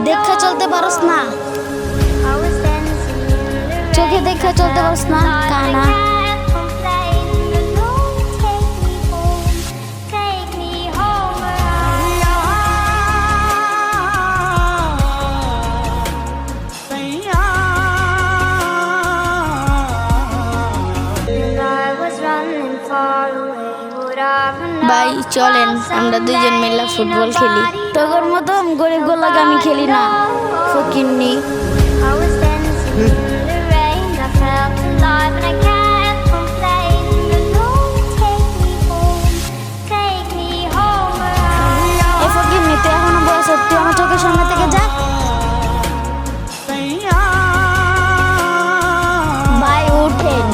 দেখা চলতে পারস না, চোখে দেখা চলতে পারস না, কানা। ভাই চলেন আমরা দুজন মিলে ফুটবল খেলি। তোর মতো গরিব গোলাকে আমি খেলি না, ফকিন্নি। ফকিন্নি তুই এখনো বয়স, তুই আমার চোখের সামনে থেকে যা। ভাই উঠেন।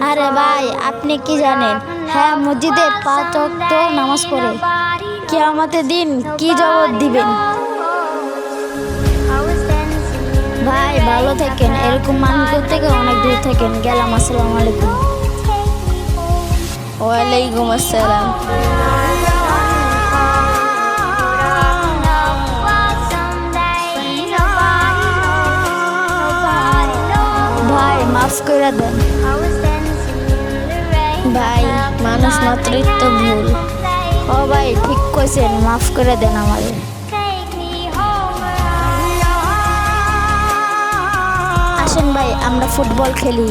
আরে ভাই আপনি কি জানেন? হ্যাঁ, মসজিদে 5 ওয়াক্ত নামাজ পড়ে। কিয়ামতের দিন কি জবাব দিবেন? ভাই ভালো থাকেন, এরকম মানুষের থেকে অনেক দূর থাকেন। গেলাম, আসসালামু আলাইকুম। ওয়ালাইকুম আসসালাম। ভাই মাফ করে দেন। ভাই মানুষ মাত্রই তো ভুল। ও ভাই ঠিক কইছেন, মাফ করে দেন আমাদের। আসেন ভাই আমরা ফুটবল খেলি।